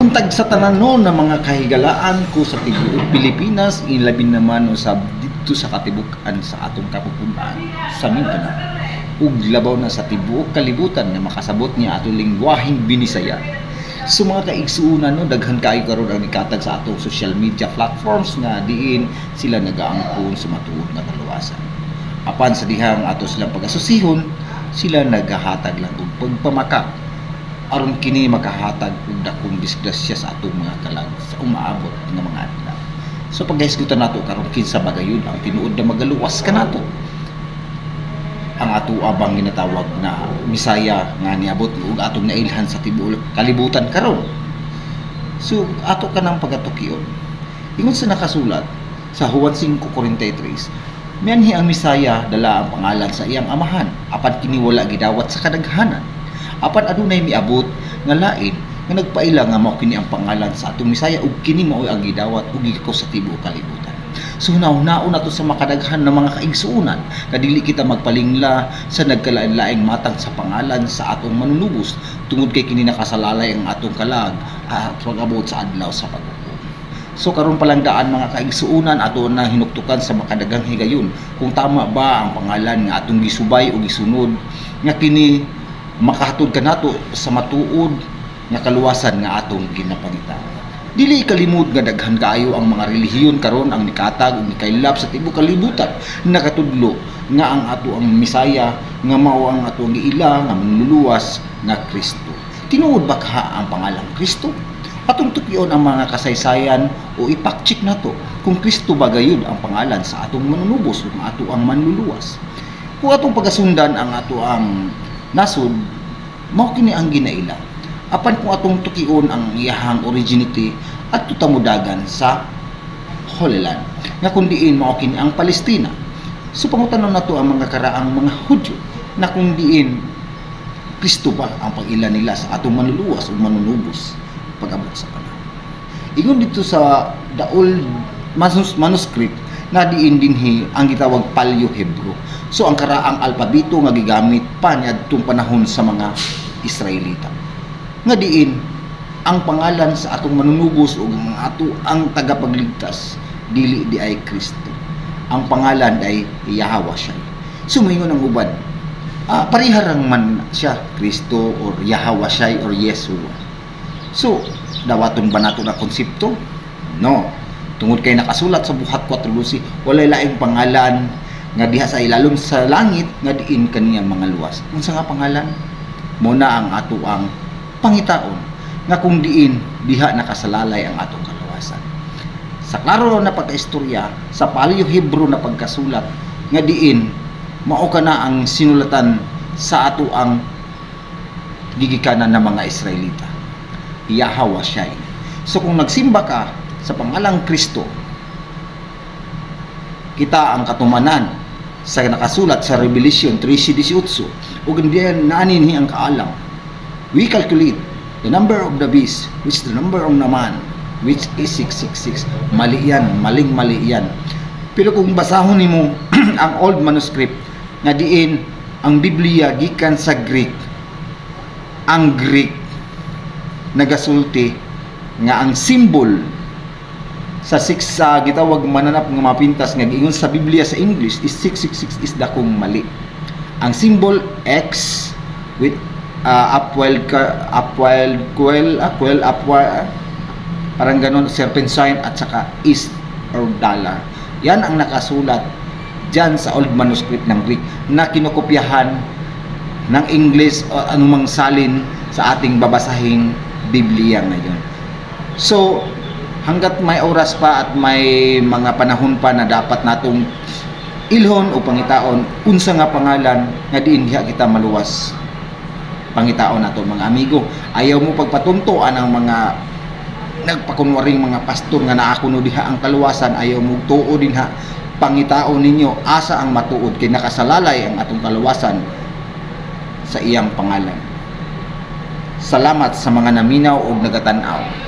Untag sa tanan no na mga kahigalaan ko sa tibuok Pilipinas, ilabin naman usab dito sa katibukan sa atong kapupunan sa Mindanao. Ug labaw na sa tibuok kalibutan na makasabot niya atong lingwaheng Binisaya. So mga kaigsuunan no, daghan kaayo karon ang nikatag sa atong social media platforms nga diin sila nagaangkon sa matuod nga kaluwasan. Apan sa dihang ato silang pag-asosihon, sila nagahatag lang og pagpamakak aron kini makahatag og dakong disgrasya sa atong mga kalag sa umaabot nga mga adlaw. So paghisgutan nato karon kinsa bagayud ang tinuod na magaluwas kanato. Ang ato abang ginatawag na Misaya nga niabot og atong nailhan sa tibuok kalibutan karon. So ato kanang pagatukion. Ingon sa nakasulat sa Juan 5:43, mianhi ang Misaya dala ang pangalan sa iyang amahan, apan kini wala gidawat sa kadaghanan. Apan adunay miabot nga lain nga nagpaila nga mao kini ang pangalan sa atong Misaya ug kini mao ang gidawat ug giko sa tibuok kalibutan. So nauna nato sa makadaghan ng mga kaigsuunan nga dili kita magpalingla sa nagkalain-laing matang sa pangalan sa atong manunubos tungod kay kini nakasalalay ang atong kalag at pag-abot sa adlaw sa paghukom. So karon pa lang daan mga kaigsuunan ato na hinuktukan sa makadaghang higayon kung tama ba ang pangalan nga atong gisubay o gisunod nga kini makahatod kanato sa matuod nga kaluwasan nga atong ginapangita. Dili kalimot nga daghan kaayo ang mga relihiyon karon ang nikatag ug nikaylap sa tibuok kalibutan nakatudlo nga ang ato ang Misaya nga mao ang atong giila nga manluluwas nga Kristo. Tinuod ba ka ang pangalang Kristo? Atong tukyon ang mga kasaysayan o ipak-check nato kung Kristo ba gayud ang pangalan sa atong manunubos ug ato ang manluluwas. Kung atong pagasundan ang ato ang nasod, mao kini ang ginaila. Apan kung atong tukion ang iyahang originity at tutamudagan sa Holy Land, nga kung diin mao kini ang Palestina. So pangutanon nato ang mga karaang mga Hudyo na kung diin Kristo ba ang pag-ila nila sa atong manluluwas o manunubos pag-abot sa panahon. Ingon dito sa the old manuscript na diin dinhi ang gitawag Paleo-Hebrew. So ang karaang alpabeto nga gigamit pa niadtong panahon sa mga Israelita. Nga diin ang pangalan sa atong manunubos ug mga ato ang tagapagligtas dili di ay Kristo. Ang pangalan ay Yahweh siya. So moingon ang uban, pariharang man siya Kristo or Yahweh siya or Yeshua. So dawaton ba nato na konsepto? No. Tungod kay nakasulat sa buhat 4:12, walay laing pangalan nga diha sa ilalom sa langit nga diin kaniya mga luwas. Unsa nga pangalan? Muna ang ato ang pangitaon nga kung diin diha nakasalalay ang atong kaluwasan. Sa klaro na pagkaistorya sa Paleo-Hebrew na pagkasulat nga diin mao kana ang sinulatan sa ato ang gigikanan ng mga Israelita. Yahweh siya. So kung nagsimba ka sa pangalang Kristo, kita ang katumanan sa nakasulat sa Revelation 3:18 ug diyan naaninhi ang kaalam. We calculate the number of the beast, which the number of the man, which is 666. Mali yan, maling-mali yan. Pero kung basahon nimo ang old manuscript nga diin ang Biblia gikan sa Greek, ang Greek nagasulti nga ang symbol sa 6 gitawag mananap nga mapintas nga giingon sa Biblia sa English is 666 is dakong mali. Ang symbol X with upwell parang ganon, serpent sign at saka east or dollar. Yan ang nakasulat dyan sa old manuscript ng Greek na kinokopyahan ng English o anumang salin sa ating babasahing Biblia ngayon. So hanggat may oras pa at may mga panahon pa na dapat natong ilhon o pangitaon unsa nga pangalan nga diin diha kita maluwas pangitaon nato mga amigo. Ayaw mo pagpatuntuan ang mga nagpakunwaring mga pastor nga naakuno diha ang kaluwasan, ayaw mo tuo din ha pangitaon ninyo asa ang matuod kay nakasalalay ang atong kaluwasan sa iyang pangalan. Salamat sa mga naminaw ug nagatanaw.